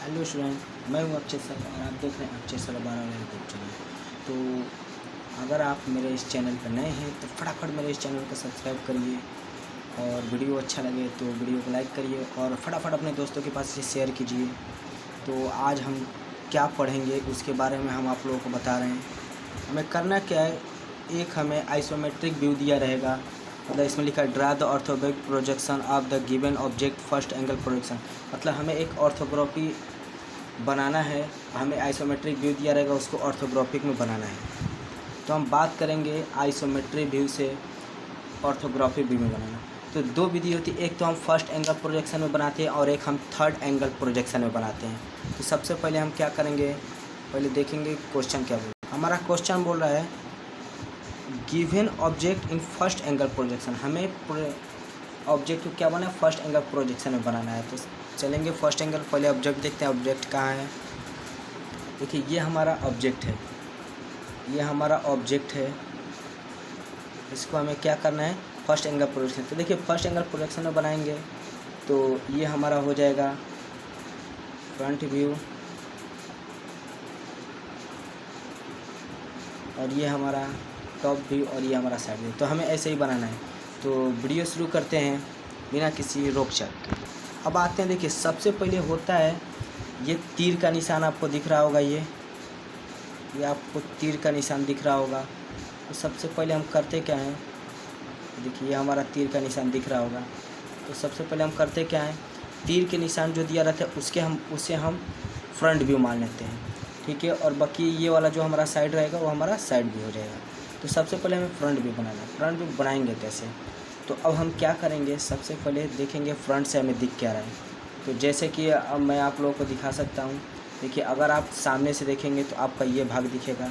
Hello student, मैं हूँ Akshay sir और आप देख रहे हैं अक्षय सर 12 यूट्यूब चैनल। तो अगर आप मेरे इस चैनल पर नए हैं तो फटाफट मेरे इस चैनल को सब्सक्राइब करिए और वीडियो अच्छा लगे तो वीडियो को लाइक करिए और फटाफट अपने दोस्तों के पास इसे शेयर कीजिए। तो आज हम क्या पढ़ेंगे उसके बारे में हम आप लोगों को बता रहे हैं। हमें करना क्या है, एक हमें आइसोमेट्रिक व्यू दिया रहेगा, मतलब इसमें लिखा है draw the orthographic projection of the given object first angle projection. मतलब हमें एक ऑर्थोग्राफी बनाना है, हमें आइसोमेट्रिक व्यू दिया रहेगा, उसको ऑर्थोग्राफिक में बनाना है। तो हम बात करेंगे आइसोमेट्रिक व्यू से ऑर्थोग्राफिक व्यू में बनाना। तो दो विधि होती है, एक तो हम फर्स्ट एंगल प्रोजेक्शन में बनाते हैं और एक हम थर्ड एंगल प्रोजेक्शन में बनाते हैं। तो सबसे पहले हम क्या करेंगे, पहले देखेंगे क्वेश्चन क्या बोल। हमारा क्वेश्चन बोल रहा है given object in first angle projection. हमें ऑब्जेक्ट को क्या बनाना है, फर्स्ट एंगल प्रोजेक्शन में बनाना है। तो चलेंगे फर्स्ट एंगल, पहले ऑब्जेक्ट देखते हैं ऑब्जेक्ट कहाँ है। देखिए ये हमारा ऑब्जेक्ट है, ये हमारा ऑब्जेक्ट है, इसको हमें क्या करना है, फर्स्ट एंगल प्रोजेक्शन। तो देखिए फर्स्ट एंगल प्रोजेक्शन में बनाएंगे तो ये हमारा हो जाएगा फ्रंट व्यू और ये हमारा टॉप व्यू और ये हमारा साइड व्यू। तो हमें ऐसे ही बनाना है। तो वीडियो शुरू करते हैं बिना किसी रोक-टोक के। अब आते हैं, देखिए सबसे पहले होता है ये तीर का निशान आपको दिख रहा होगा, ये आपको तीर का निशान दिख रहा होगा। तो सबसे पहले हम करते क्या हैं, देखिए ये हमारा तीर का निशान दिख रहा होगा। तो सबसे पहले हम करते क्या हैं, तीर के निशान जो दिया रहता है उसे हम फ्रंट व्यू मान लेते हैं, ठीक है। और बाकी ये वाला जो हमारा साइड रहेगा वो हमारा साइड व्यू हो जाएगा। तो सबसे पहले हमें फ्रंट व्यू बनाना है। फ्रंट व्यू बनाएंगे कैसे, तो अब हम क्या करेंगे, सबसे पहले देखेंगे फ्रंट से हमें दिख क्या रहा है। तो जैसे कि अब मैं आप लोगों को दिखा सकता हूँ। देखिए अगर आप सामने से देखेंगे तो आपका ये भाग दिखेगा,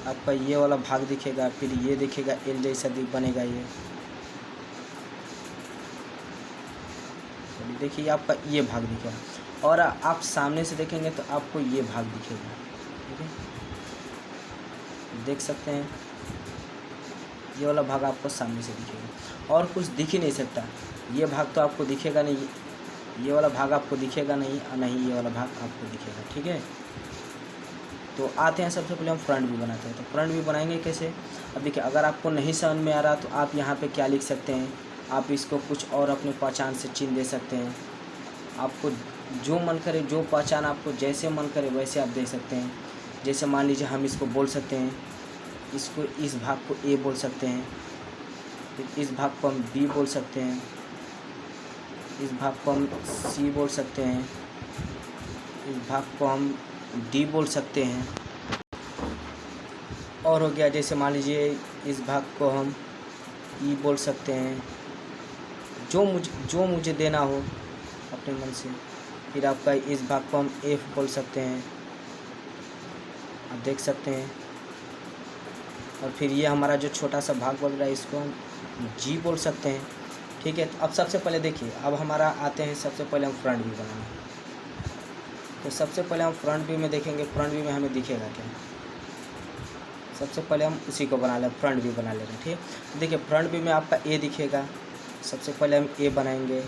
आपका ये वाला भाग दिखेगा, फिर ये दिखेगा, एल जैसा बनेगा ये। देखिए आपका ये भाग दिखेगा और आप सामने से देखेंगे तो आपको ये भाग दिखेगा, ठीक है। देख सकते हैं ये वाला भाग आपको सामने से दिखेगा और कुछ दिख ही नहीं सकता। ये भाग तो आपको दिखेगा नहीं, ये वाला भाग आपको दिखेगा नहीं और नहीं ये वाला भाग आपको दिखेगा, ठीक है। तो आते हैं, सबसे पहले हम फ्रंट व्यू बनाते हैं। तो फ्रंट व्यू बनाएंगे कैसे, अब देखिए अगर आपको नहीं समझ में आ रहा तो आप यहाँ पे क्या लिख सकते हैं, आप इसको कुछ और अपनी पहचान से चिन्ह दे सकते हैं। आपको जो मन करे, जो पहचान आपको जैसे मन करे वैसे आप दे सकते हैं। जैसे मान लीजिए हम इसको बोल सकते हैं, इसको इस भाग को ए बोल सकते हैं, फिर इस भाग को हम बी बोल सकते हैं, इस भाग को हम सी बोल सकते हैं, इस भाग को हम डी बोल सकते हैं। और हो गया, जैसे मान लीजिए इस भाग को हम ई बोल सकते हैं, जो मुझे देना हो अपने मन से। फिर आपका इस भाग को हम एफ बोल सकते हैं, आप देख सकते हैं। और फिर ये हमारा जो छोटा सा भाग बोल रहा है इसको हम जी बोल सकते हैं, ठीक है। तो अब सबसे पहले देखिए, अब हमारा आते हैं, सबसे पहले हम फ्रंट व्यू बनाना। तो सबसे पहले हम फ्रंट व्यू में देखेंगे, फ्रंट व्यू में हमें दिखेगा क्या। सबसे पहले हम उसी को बना लें, फ्रंट व्यू बना लेंगे, ठीक है। तो देखिए फ्रंट व्यू में आपका ए दिखेगा, सबसे पहले हम ए बनाएंगे।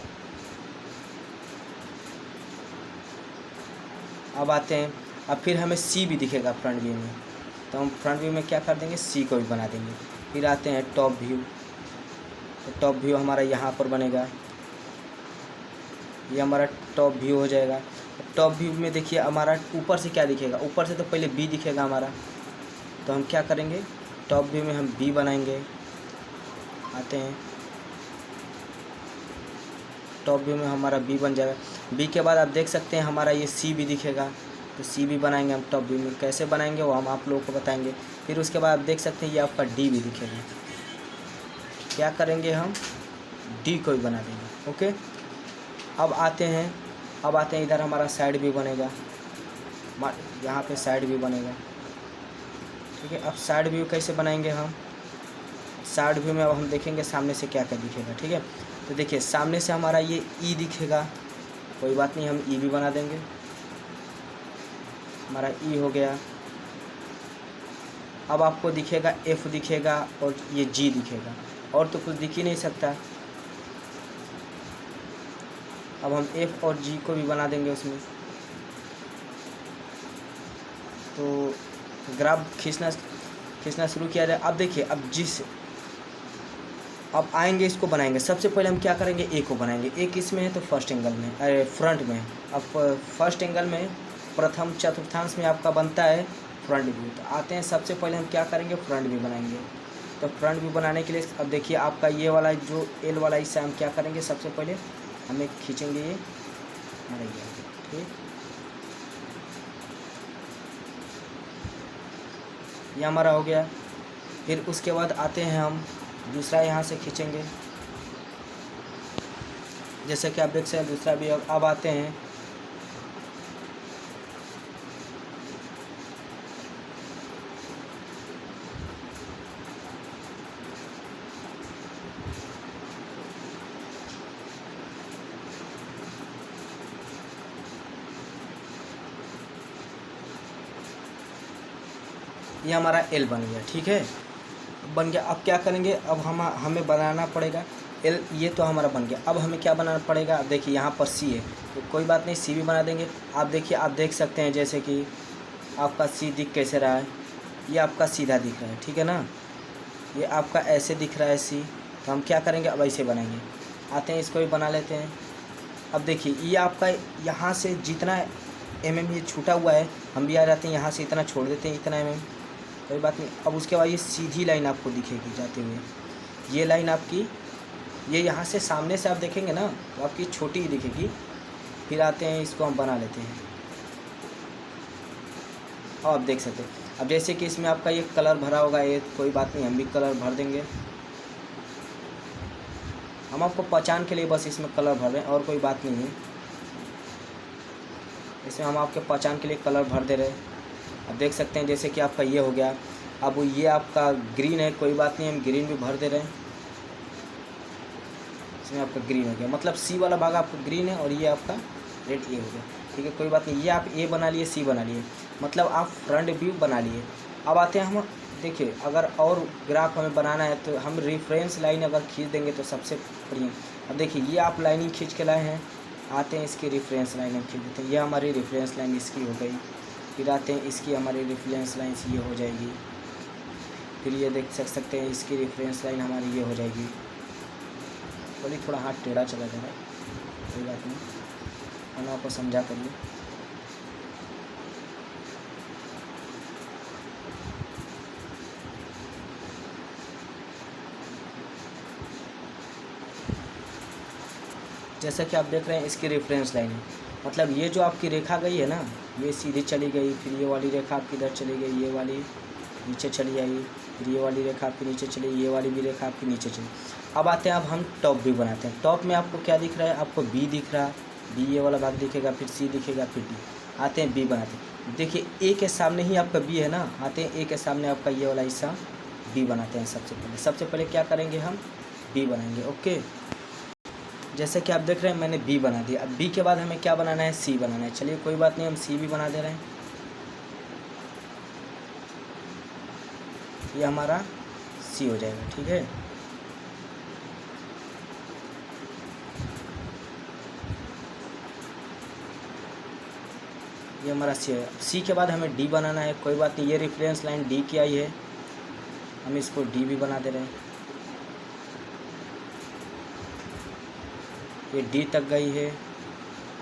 अब आते हैं, अब फिर हमें सी भी दिखेगा फ्रंट व्यू में, तो हम फ्रंट व्यू में क्या कर देंगे, सी को भी बना देंगे। फिर आते हैं टॉप व्यू, तो टॉप व्यू हमारा यहाँ पर बनेगा, ये हमारा टॉप व्यू हो जाएगा। टॉप व्यू में देखिए हमारा ऊपर से क्या दिखेगा, ऊपर से तो पहले बी दिखेगा हमारा। तो हम क्या करेंगे, टॉप व्यू में हम बी बनाएंगे। आते हैं टॉप व्यू में हमारा बी बन जाएगा। बी के बाद आप देख सकते हैं हमारा ये सी भी दिखेगा, तो सी भी बनाएंगे हम टॉप व्यू में। कैसे बनाएंगे वो हम आप लोगों को बताएंगे। फिर उसके बाद आप देख सकते हैं ये आपका डी भी दिखेगा, क्या करेंगे हम डी को भी बना देंगे, ओके। अब आते हैं इधर हमारा साइड भी बनेगा, यहाँ पे साइड भी बनेगा, ठीक है। अब साइड व्यू कैसे बनाएंगे हम, साइड व्यू में अब हम देखेंगे सामने से क्या क्या दिखेगा, ठीक है। तो देखिए सामने से हमारा ये ई दिखेगा, कोई बात नहीं हम ई भी बना देंगे, हमारा ई हो गया। अब आपको दिखेगा एफ दिखेगा और ये जी दिखेगा, और तो कुछ दिख ही नहीं सकता। अब हम एफ और जी को भी बना देंगे उसमें। तो ग्राफ खींचना शुरू किया जाए। अब देखिए, अब आएंगे इसको बनाएंगे। सबसे पहले हम क्या करेंगे, ए को बनाएंगे। ए किस में है, तो फर्स्ट एंगल में, अरे फ्रंट में। अब फर्स्ट एंगल में प्रथम चतुर्थांश में आपका बनता है फ्रंट व्यू। तो आते हैं, सबसे पहले हम क्या करेंगे, फ्रंट व्यू बनाएंगे। तो फ्रंट व्यू बनाने के लिए अब देखिए आपका ये वाला जो एल वाला हिस्सा हम क्या करेंगे, सबसे पहले हमें खींचेंगे ये हमारा ये, ठीक, ये हमारा हो गया। फिर उसके बाद आते हैं हम दूसरा यहाँ से खींचेंगे, जैसे कि आप देख सकते हैं दूसरा भी। अब आते हैं ये हमारा एल बन गया, ठीक है, बन गया। अब क्या करेंगे, अब हमें बनाना पड़ेगा एल। ये तो हमारा बन गया। अब हमें क्या बनाना पड़ेगा, अब देखिए यहाँ पर सी है, तो कोई बात नहीं, सी भी बना देंगे। आप देखिए, आप देख सकते हैं जैसे कि आपका सी दिख कैसे रहा है, ये आपका सीधा दिख रहा है, ठीक है ना, ये आपका ऐसे दिख रहा है सी। तो हम क्या करेंगे, अब ऐसे बनाएंगे। आते हैं, इसको भी बना लेते हैं। अब देखिए, ये आपका यहाँ से जितना ये छूटा हुआ है, हम भी आ जाते हैं यहाँ से इतना छोड़ देते हैं, इतना कोई बात नहीं। अब उसके बाद ये सीधी लाइन आपको दिखेगी जाते हुए, ये लाइन आपकी, ये यहाँ से सामने से आप देखेंगे ना तो आपकी छोटी ही दिखेगी। फिर आते हैं, इसको हम बना लेते हैं। और आप देख सकते हैं, अब जैसे कि इसमें आपका ये कलर भरा होगा, ये कोई बात नहीं, हम भी कलर भर देंगे। हम आपको पहचान के लिए बस इसमें कलर भर रहे हैं, और कोई बात नहीं है। इसमें हम आपके पहचान के लिए कलर भर दे रहे हैं। अब देख सकते हैं जैसे कि आपका ये हो गया। अब ये आपका ग्रीन है, कोई बात नहीं, हम ग्रीन भी भर दे रहे हैं। इसमें आपका ग्रीन हो गया, मतलब सी वाला भाग आपका ग्रीन है और ये आपका रेड ए हो गया, ठीक है, कोई बात नहीं। ये आप ए बना लिए, सी बना लिए, मतलब आप फ्रंट व्यू बना लिए। अब आते हैं हम, देखिए अगर और ग्राफ हमें बनाना है तो हम रेफरेंस लाइन अगर खींच देंगे तो सबसे बढ़िया। अब देखिए, ये आप लाइनिंग खींच के लाए हैं। आते हैं, इसकी रेफरेंस लाइन हम खींच देते हैं। ये हमारी रेफरेंस लाइन इसकी हो गई। फिर आते हैं, इसकी हमारी रेफरेंस लाइन ये हो जाएगी। फिर ये देख सकते हैं, इसकी रेफरेंस लाइन हमारी ये हो जाएगी। बोलिए थोड़ा हाथ टेढ़ा चला जा रहा है, कोई बात नहीं, हम आपको समझा करिए। जैसा कि आप देख रहे हैं, इसकी रेफरेंस लाइन है, मतलब ये जो आपकी रेखा गई है ना, ये सीधी चली गई, फिर ये वाली रेखा आपकी इधर चली गई, ये वाली नीचे चली आई, फिर ये वाली रेखा आपकी नीचे चली, ये वाली भी रेखा आपकी नीचे चली। अब आते हैं, अब हम टॉप व्यू बनाते हैं। टॉप में आपको क्या दिख रहा है, आपको बी दिख रहा है, बी ये वाला भाग दिखेगा, फिर सी दिखेगा, फिर डी। आते हैं बी बनाते हैं। देखिए, ए के सामने ही आपका बी है ना, आते हैं ए के सामने आपका ये वाला हिस्सा बी बनाते हैं। सबसे पहले क्या करेंगे, हम बी बनाएंगे। ओके, जैसे कि आप देख रहे हैं मैंने बी बना दिया। अब बी के बाद हमें क्या बनाना है, सी बनाना है। चलिए कोई बात नहीं, हम सी भी बना दे रहे हैं। ये हमारा सी हो जाएगा, ठीक है। ये हमारा सी है। सी के बाद हमें डी बनाना है। कोई बात नहीं, ये रेफरेंस लाइन डी की आई है, हम इसको डी भी बना दे रहे हैं। ये डी तक गई है,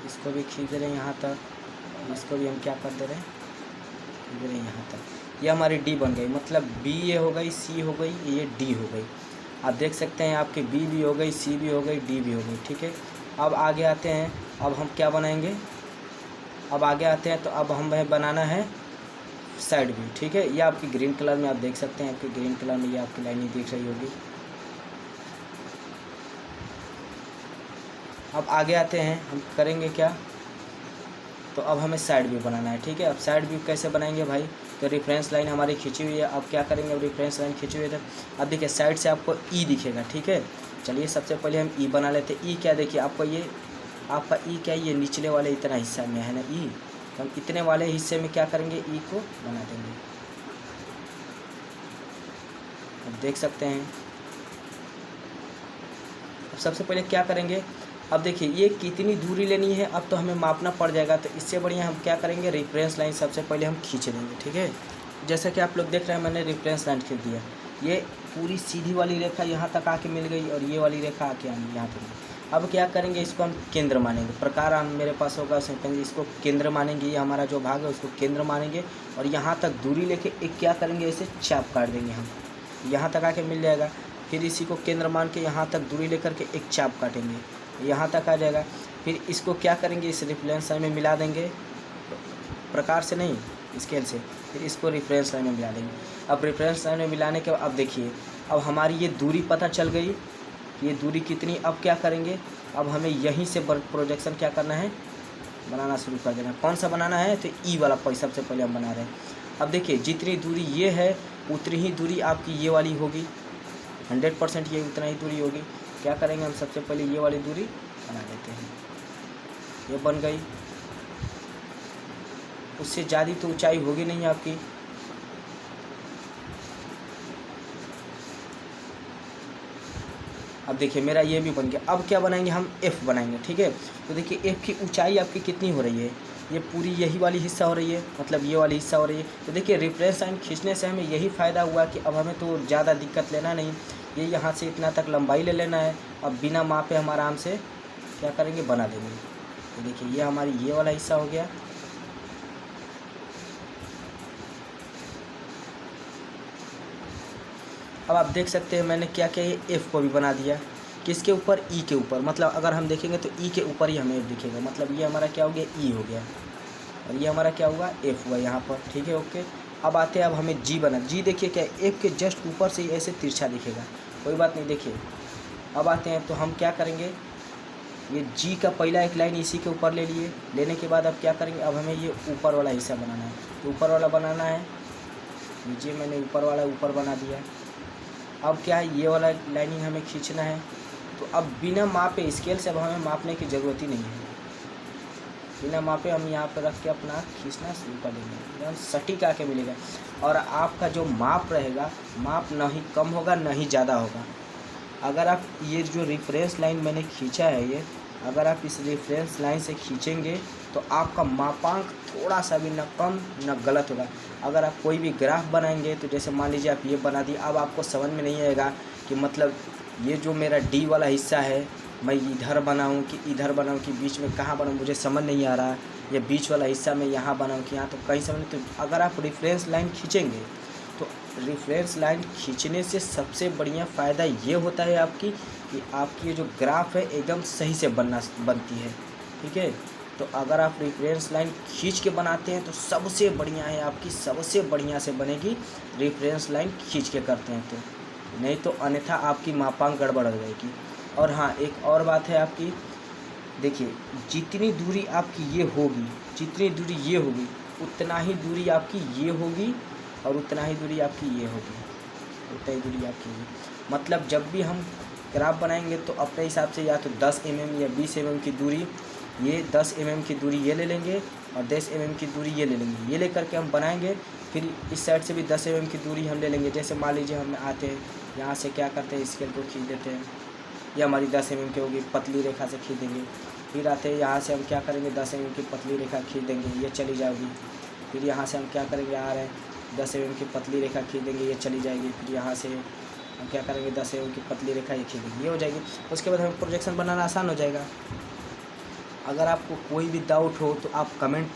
इसको भी खींच दे रहे हैं यहाँ तक। इसको भी हम क्या कर दे रहे हैं, खींच दे रहे हैं यहाँ तक। ये हमारी डी बन गई, मतलब बी ये हो गई, सी हो गई, ये डी हो गई। आप देख सकते हैं आपकी बी भी हो गई, सी भी हो गई, डी भी हो गई, ठीक है। अब आगे आते हैं, अब हम क्या बनाएंगे, अब आगे आते हैं तो अब हमें बनाना है साइड व्यू, ठीक है। ये आपकी ग्रीन कलर में आप देख सकते हैं, आपकी ग्रीन कलर में ये आपकी लाइनिंग दिख रही होगी। अब आगे आते हैं, हम करेंगे क्या, तो अब हमें साइड व्यू बनाना है, ठीक है। अब साइड व्यू कैसे बनाएंगे भाई, तो रेफरेंस लाइन हमारी खींची हुई है। अब क्या करेंगे, अब रेफरेंस लाइन खींची हुई है तो अब देखिए साइड से आपको ई दिखेगा, ठीक है। चलिए सबसे पहले हम ई बना लेते हैं। ई क्या, देखिए आपको ये आपका ई क्या, ये निचले वाले इतना हिस्सा में है ना ई, तो हम इतने वाले हिस्से में क्या करेंगे, ई को बना देंगे। अब देख सकते हैं, अब सबसे पहले क्या करेंगे, अब देखिए ये कितनी दूरी लेनी है अब तो हमें मापना पड़ जाएगा। तो इससे बढ़िया हम क्या करेंगे, रेफरेंस लाइन सबसे पहले हम खींच लेंगे। ठीक है, जैसा कि आप लोग देख रहे हैं मैंने रेफरेंस लाइन खींच दिया। ये पूरी सीधी वाली रेखा यहाँ तक आके मिल गई और ये वाली रेखा आके यहाँ पर मिली। अब क्या करेंगे, इसको हम केंद्र मानेंगे। प्रकार हम मेरे पास होगा उसमें कहेंगे इसको केंद्र मानेंगे। ये हमारा जो भाग है उसको केंद्र मानेंगे और यहाँ तक दूरी लेके एक क्या करेंगे, इसे चाप काट देंगे हम, यहाँ तक आके मिल जाएगा। फिर इसी को केंद्र मान के यहाँ तक दूरी लेकर के एक चाप काटेंगे, यहाँ तक आ जाएगा। फिर इसको क्या करेंगे, इस रेफरेंस लाइन में मिला देंगे, प्रकार से नहीं स्केल से। फिर इसको रेफरेंस लाइन में मिला देंगे। अब रेफरेंस लाइन में मिलाने के बाद अब देखिए अब हमारी ये दूरी पता चल गई, ये दूरी कितनी। अब क्या करेंगे, अब हमें यहीं से प्रोजेक्शन क्या करना है, बनाना शुरू कर देना। कौन सा बनाना है, तो ई वाला सबसे पहले हम बना रहे हैं। अब देखिए जितनी दूरी ये है उतनी ही दूरी आपकी ये वाली होगी, 100% ये उतना ही दूरी होगी। क्या करेंगे, हम सबसे पहले ये वाली दूरी बना देते हैं, ये बन गई। उससे ज़्यादा तो ऊंचाई होगी नहीं आपकी। अब देखिए मेरा ये भी बन गया। अब क्या बनाएंगे, हम एफ़ बनाएंगे। ठीक है, तो देखिए एफ़ की ऊंचाई आपकी कितनी हो रही है, ये पूरी यही वाली हिस्सा हो रही है, मतलब ये वाली हिस्सा हो रही है। तो देखिए रेफरेंस लाइन खींचने से हमें यही फ़ायदा हुआ कि अब हमें तो ज़्यादा दिक्कत लेना नहीं, ये यहाँ से इतना तक लंबाई ले लेना है। अब बिना मापे हम आराम से क्या करेंगे, बना देंगे। तो देखिए ये हमारी ये वाला हिस्सा हो गया। अब आप देख सकते हैं मैंने क्या किया, ये एफ़ को भी बना दिया। किसके ऊपर, ई के ऊपर। मतलब अगर हम देखेंगे तो ई के ऊपर ही हमें एफ दिखेगा। मतलब ये हमारा क्या हो गया, ई हो गया और ये हमारा क्या हुआ, एफ़ हुआ यहाँ पर। ठीक है, ओके। अब आते हैं, अब हमें जी बना। जी देखिए क्या, एफ़ के जस्ट ऊपर से ही ऐसे तिरछा दिखेगा, कोई बात नहीं। देखिए अब आते हैं, तो हम क्या करेंगे, ये जी का पहला एक लाइन इसी के ऊपर ले लिए। लेने के बाद अब क्या करेंगे, अब हमें ये ऊपर वाला हिस्सा बनाना है। तो ऊपर वाला बनाना है, नीचे मैंने ऊपर वाला ऊपर बना दिया। अब क्या है, ये वाला लाइनिंग हमें खींचना है। तो अब बिना मापे, स्केल से अब हमें मापने की ज़रूरत ही नहीं है। बिना मापे हम यहाँ पर रख के अपना खींचना शुरू कर देंगे, एकदम सटीक आके मिलेगा। और आपका जो माप रहेगा, माप ना ही कम होगा ना ही ज़्यादा होगा। अगर आप ये जो रेफरेंस लाइन मैंने खींचा है, ये अगर आप इस रेफरेंस लाइन से खींचेंगे तो आपका मापांक थोड़ा सा भी ना कम ना गलत होगा। अगर आप कोई भी ग्राफ बनाएंगे, तो जैसे मान लीजिए आप ये बना दिए, अब आपको समझ में नहीं आएगा कि मतलब ये जो मेरा डी वाला हिस्सा है, मैं इधर बनाऊं कि इधर बनाऊं कि बीच में कहाँ बनाऊं, मुझे समझ नहीं आ रहा। ये बीच वाला हिस्सा मैं यहाँ बनाऊं कि यहाँ, तो कहीं समझ नहीं। तो अगर आप रेफरेंस लाइन खींचेंगे, तो रेफरेंस लाइन खींचने से सबसे बढ़िया फ़ायदा ये होता है आपकी कि आपकी ये जो ग्राफ है एकदम सही से बनती है। ठीक है, तो अगर आप रेफरेंस लाइन खींच के बनाते हैं तो सबसे बढ़िया है, आपकी सबसे बढ़िया से बनेगी रेफरेंस लाइन खींच के करते हैं तो, नहीं तो अन्यथा आपकी मापांक गड़बड़ हो जाएगी। और हाँ, एक और बात है आपकी, देखिए जितनी दूरी आपकी ये होगी, जितनी दूरी ये होगी, उतना ही दूरी आपकी ये होगी और उतना ही दूरी आपकी ये होगी, उतना ही दूरी आपकी होगी। मतलब जब भी हम ग्राफ बनाएंगे तो अपने हिसाब से या तो 10 mm या 20 mm की दूरी, ये 10 mm की दूरी ये ले लेंगे और 10 mm की दूरी ये ले लेंगे। ये लेकर के हम बनाएंगे। फिर इस साइड से भी 10 mm की दूरी हम ले लेंगे। जैसे मान लीजिए हम आते हैं यहाँ से क्या करते हैं, स्केल को खींच देते हैं, ये हमारी 10 mm की होगी, पतली रेखा से खींच देंगे। फिर आते हैं यहाँ से हम क्या करेंगे, 10 mm की पतली रेखा खींच देंगे, ये चली जाएगी। फिर यहाँ से हम क्या करेंगे, आ रहे हैं 10 mm की पतली रेखा खींच देंगे, ये चली जाएगी। फिर यहाँ से हम क्या करेंगे, 10 mm की पतली रेखा ये खींच देंगे, ये हो जाएगी। उसके बाद हमें प्रोजेक्शन बनाना आसान हो जाएगा। अगर आपको कोई भी डाउट हो तो आप कमेंट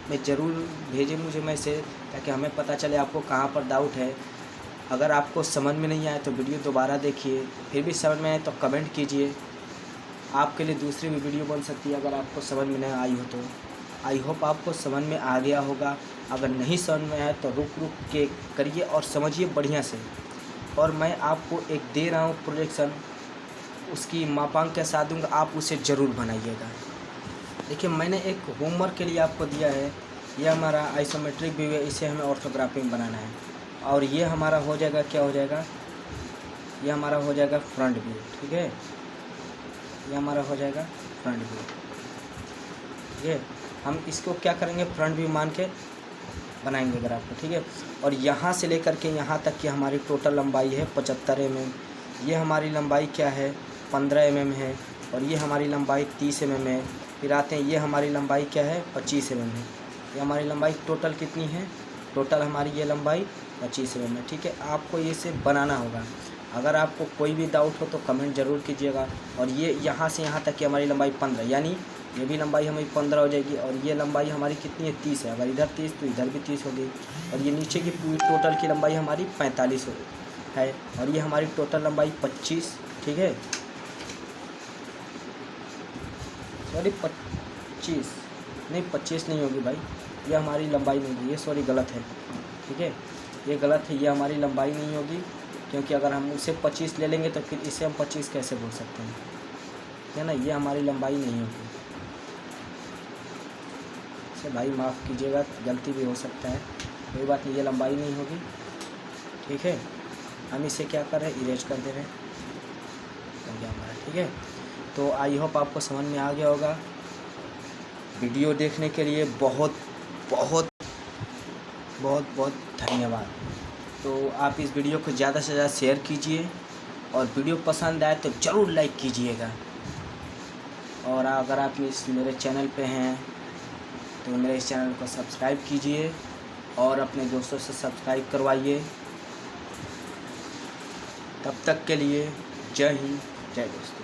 में ज़रूर भेजें मुझे मैसेज, ताकि हमें पता चले आपको कहाँ पर डाउट है। अगर आपको समझ में नहीं आए तो वीडियो दोबारा देखिए, फिर भी समझ में आए तो कमेंट कीजिए। आपके लिए दूसरी भी वीडियो बन सकती है अगर आपको समझ में नहीं आई हो तो। आई होप आपको समझ में आ गया होगा। अगर नहीं समझ में आए तो रुक के करिए और समझिए बढ़िया से। और मैं आपको एक दे रहा हूँ प्रोजेक्शन, उसकी मापांक के साथ दूँगा, आप उसे ज़रूर बनाइएगा। देखिए मैंने एक होमवर्क के लिए आपको दिया है, ये हमारा आइसोमेट्रिक व्यू है, इसे हमें ऑर्थोग्राफी में बनाना है। और ये हमारा हो जाएगा, क्या हो जाएगा, ये हमारा हो जाएगा फ्रंट व्यू। ठीक है, ये हमारा हो जाएगा फ्रंट व्यू। ठीक है, हम इसको क्या करेंगे, फ्रंट व्यू मान के बनाएंगे ग्राफ को। ठीक है, और यहाँ से लेकर के यहाँ तक की हमारी टोटल लंबाई है 75 mm। ये हमारी लंबाई क्या है, 15 mm है। और ये हमारी लंबाई 30 mm है। फिर आते हैं, ये हमारी लंबाई क्या है 25 mm है। ये हमारी लंबाई टोटल कितनी है, टोटल हमारी ये लंबाई 25 mm है। ठीक है, आपको ये से बनाना होगा। अगर आपको कोई भी डाउट हो तो कमेंट ज़रूर कीजिएगा। और ये यहाँ से यहाँ तक की हमारी लंबाई 15, यानी ये भी लंबाई हमारी 15 हो जाएगी। और ये लंबाई हमारी कितनी है 30 है। अगर इधर 30 तो इधर भी 30 होगी। और ये नीचे की पूरी टोटल की लंबाई हमारी 45 है। और ये हमारी टोटल लंबाई 25, ठीक है, सॉरी 25 नहीं, 25 नहीं होगी भाई, ये हमारी लंबाई नहीं होगी, ये सॉरी गलत है। ठीक है, ये गलत है, ये हमारी लंबाई नहीं होगी, क्योंकि अगर हम उसे 25 ले लेंगे तो फिर इसे हम 25 कैसे बोल सकते हैं, है ना। ये हमारी लंबाई नहीं होगी। इसे भाई माफ़ कीजिएगा, गलती भी हो सकता है, कोई बात नहीं, ये लंबाई नहीं होगी। ठीक है, हम इसे क्या कर रहे हैं, इरेज कर दे रहे हैं, हो गया हमारा। ठीक है, तो आई होप आपको समझ में आ गया होगा। वीडियो देखने के लिए बहुत बहुत बहुत बहुत धन्यवाद। तो आप इस वीडियो को ज़्यादा से ज़्यादा शेयर कीजिए, और वीडियो पसंद आए तो ज़रूर लाइक कीजिएगा। और अगर आप मेरे चैनल पे हैं तो मेरे इस चैनल को सब्सक्राइब कीजिए और अपने दोस्तों से सब्सक्राइब करवाइए। तब तक के लिए जय हिंद, जय दोस्तों।